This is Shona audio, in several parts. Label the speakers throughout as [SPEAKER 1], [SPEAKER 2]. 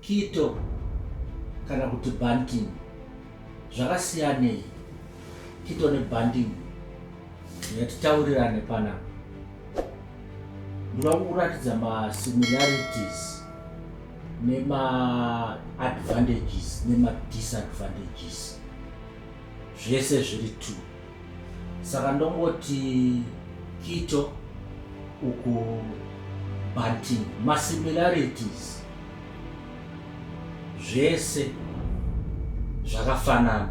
[SPEAKER 1] keto kana kuti banting zvakasiyanei. Keto nebanting yatitaurirane panapa. Ndoda kuratidza masimilarities nema-advantages nema-disadvantages zvese zviri 2. Saka ndongoti keto uku banting. Masimilarities zvese zvakafanana,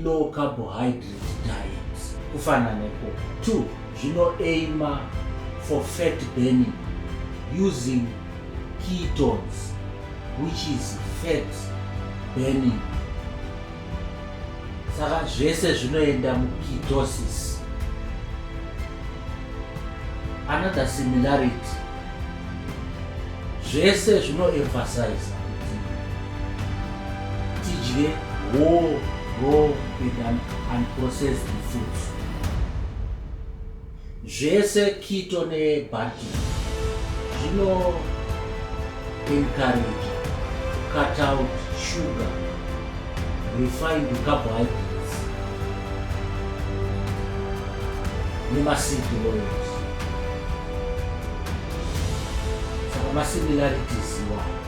[SPEAKER 1] low carbohydrate diet kufanana iko. 2 zvinoaima for fat burning using ketones, which is fat burning. Saka zvese zvinoenda muketosis. Another similarity, zvese zvinoemphasize kuti tidye raw and unprocessed foods. Zvese keto nebanting zvino encourage cut out sugar, refined carbohydrates nema-seed oils. Saka masimilarities iwayo.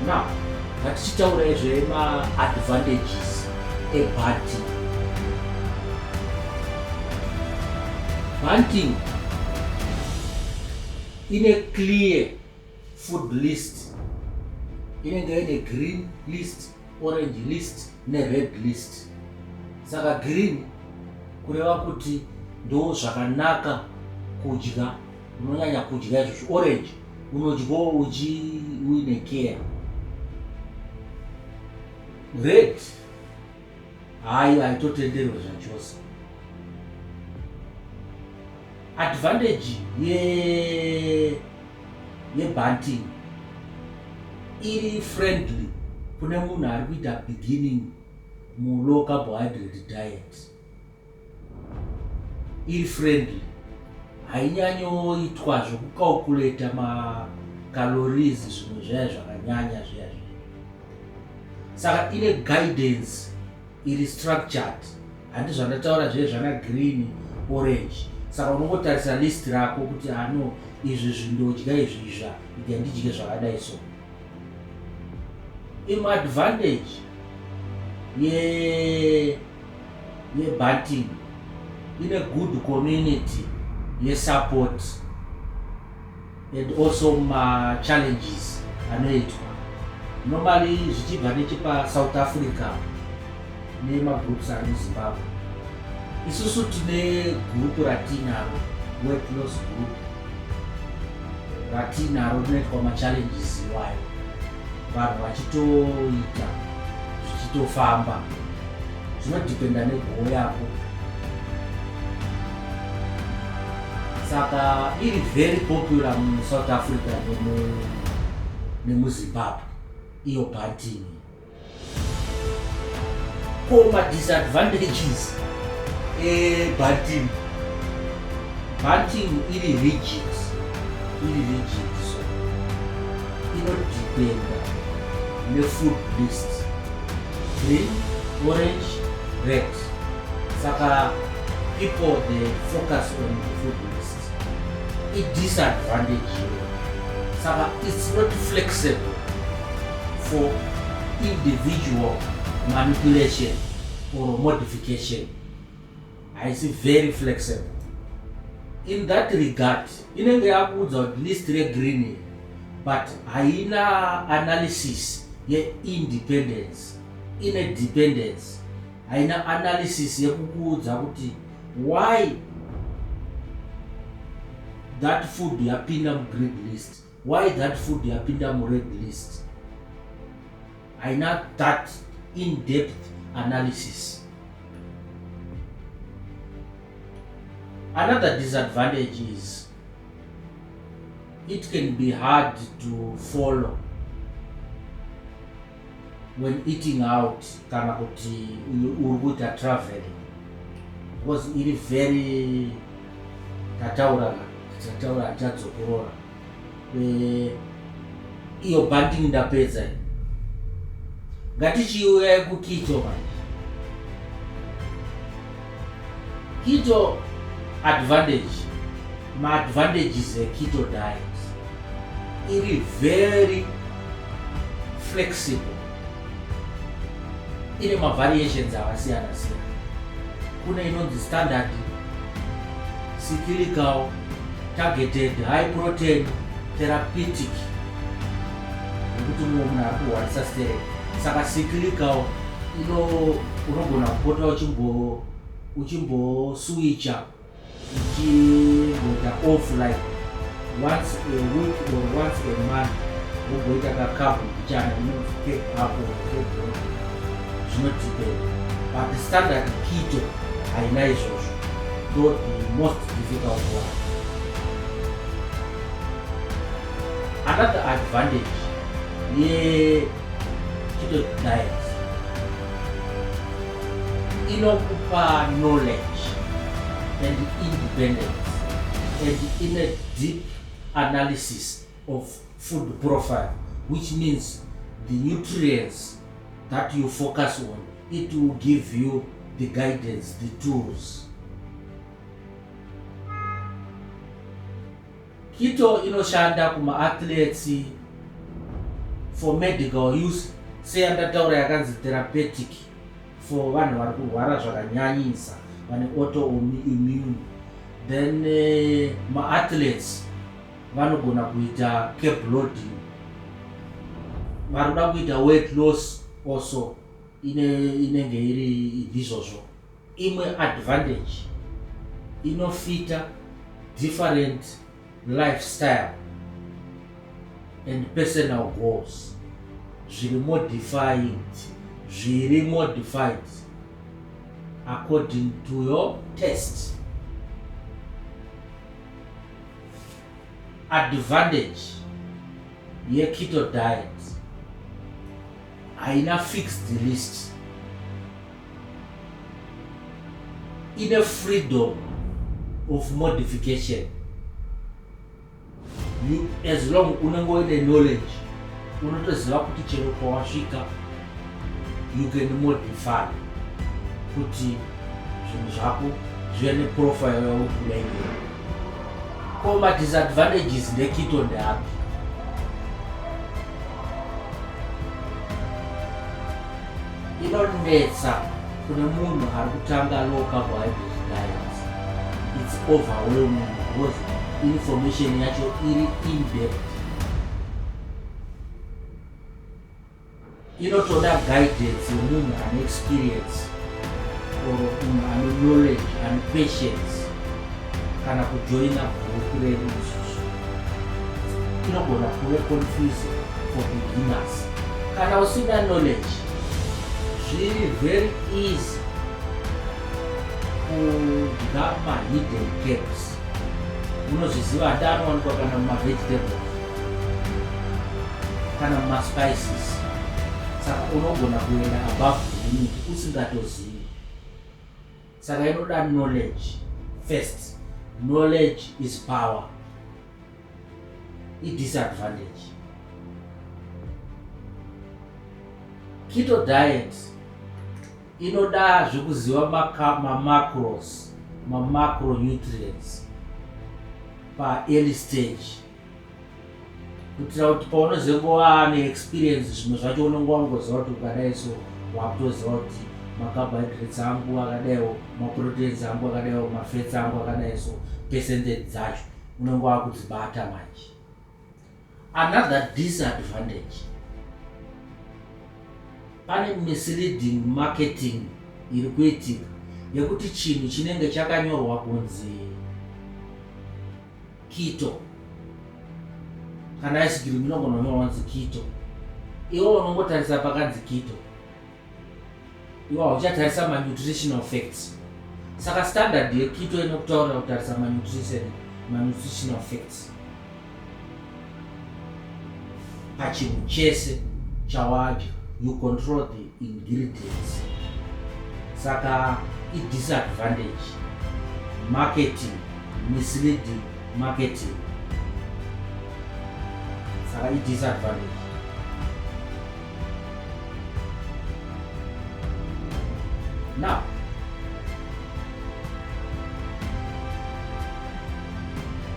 [SPEAKER 1] Now ngatichitaura zvema-advantages ebanting. Banting ine clear food list. Inenge ine green list, orange list nered list. Saka green kureva kuti ndo zvakanaka kudya, unonyanya kudya izvozvo. Orange unodya uine care. Red haitotenderwe zvachose. Advantage yebanting iri friendly kune munhu ari kuita beginning low carbohydrate diet. Iri friendly, hainyanyoitwa zvekucalculate macalories zvimwe zvaya zvakanyanya zviya. Saka ine guidance iri structured. Handi zvandataura zviye zvana green, orange. Saka unongotarisa list rako kuti no, izvi zvindodya izvizva kuti handidye zvakadai so. Advantage yebanting ine good community support and also challenges anoitwa. Normally zvichibva nechipa South Africa nemagroups ari Zimbabwe, isusu tine group ratinaro, weight loss group ratinaro, rinoitwa machallenges iwayo, vanhu vachitoita zvichitofamba, zvinodependa negoal yako. Saka iri very popular mu South Africa nemuZimbabwe iyo banting. Koma disadvantages banting. Banting iri rigid so inodependa nefood list, green, orange, red. Saka people they focus on the food list. Disadvantage, saka it's not flexible for individual manipulation or modification. I see very flexible. In that regard, inenge yakuudza kuti list regreen but haina analysis ye-independence, ine dependence. Haina analysis yekukuudza kuti why that food yapinda mu-green list, why that food yapinda mu-red list. Haina that in-depth analysis. Another disadvantage is it can be hard to follow when eating out kana kuti uri kuita traveling, because iri very tataura tadzokorora iyo banting ndapedza. Ngatichiuya kuketo manje. Keto advantage, ma-advantages keto diet iri very flexible, ine ma-variations akasiyana siyana. Kune inonzi standard, cyclical, targeted, high protein, therapeutic, nekuti mumwe munhu ari kuhwarisa stereo. Saka cyclical unogona kupota uchimboswitcha uchimboita off like once a week or once a month, womboita kakapu kuchana inonzi take up or take down, zvinodependa. But the standard keto haina izvozvo, ndo the most difficult one. Another advantage ye-keto diet, inokupa knowledge and independence and in a deep analysis of food profile, which means the nutrients that you focus on, it will give you the guidance, the tools. Keto inoshanda kuma athletes for medical use, seyandataura yakanzi therapeutic for vanhu vari kurwara zvakanyanyisa, vane autoimmune. Then ma-athletes vanogona kuita cap loading, vari kuda kuita weight loss also, inenge iri izvozvo. Imwe advantage, inofita different lifestyle and personal goals, zviri modified according to your taste. Advantage ye-keto diet, haina fixed list, ine freedom of modification. As long unenge uine knowledge, unotoziva kuti chero kwawasvika you can modify kuti zvinhu zvako zvive neprofile yauri kuda. Ko ma-disadvantages ndeketo ndeapi? Inonetsa kune munhu ari kutanga low carbohydrate diet. It's overwhelming because information yacho iri in-depth. Inotoda guidance yemunhu ane experience or munhu ane knowledge and patience kana kujoina group redu isusu. Inogona kuve confusing for beginners. Kana usina knowledge, zviri very easy kudya ma-hidden caps. Unozviziva ndanowanikwa kana muma-vegetables kana muma-spices. Saka unogona kuenda above the limit usingatozivi. Saka inoda knowledge first. Knowledge is power. I-disadvantage, keto diet inoda zvekuziva ma-macros, ma-macronutrients pa-early stage, kuitira kuti paunozengova ne-experience zvimwe zvacho unenge wangoziva kuti ukadai so wakutoziva kuti ma-carbohydrates angu akadaiwo, ma-proteins angu akadaiwo, ma-fats angu akadai so, percentage dzacho unenge wakudzibata manje. Another disadvantage, pane misleading marketing iri kuitika yekuti chinhu chinenge chakanyorwa kunzi keto, kana ice cream inogona kunyorwa kunzi keto, iwe unongotarisa pakanzi keto, iwe hauchatarisa ma-nutritional facts. Saka standard yeketo inokutaurira kutarisa ma-nutritional facts pachinhu chese chawadya. You control the ingredients. Saka i-disadvantage, marketing, misleading marketing. saka i-disadvantage. Now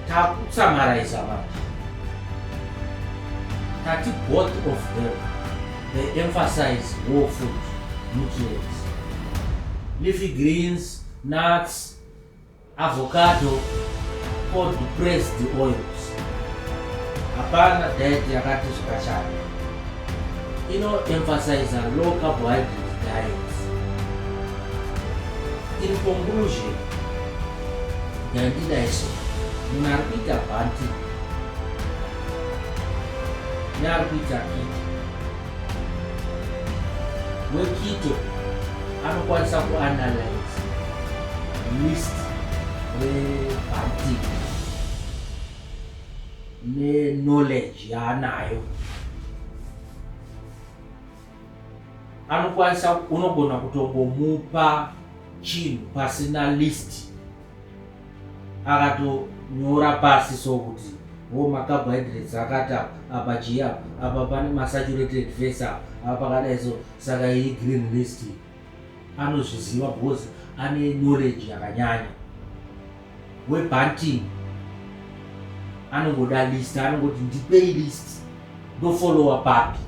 [SPEAKER 1] takusummarize manje tati both of them they emphasize whole food nutrients, leafy greens, nuts, avocado, cold pressed oils. Hapana diet yakati zvakashata, emphasize low carbohydrate diets. In conclusion, ndandidaiso munhu ari kuita banting neari kuita keto, weketo anokwanisa kuanalyze list rebanting neknowledge yaanayo. Unogona kutongomupa chinhu pasina list, akatonyora pasi sokuti macarbohydrates akati apa GM apa pane masaturated fats apa pakadai so, saka iyi green list anozviziva because ane knowledge yakanyanya. Webanting anongoda list, anongoti ndipei list ndofollowa papi,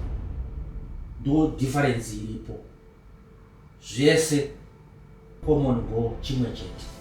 [SPEAKER 1] ndo difference iripo. Zvese common goal chimwe chete.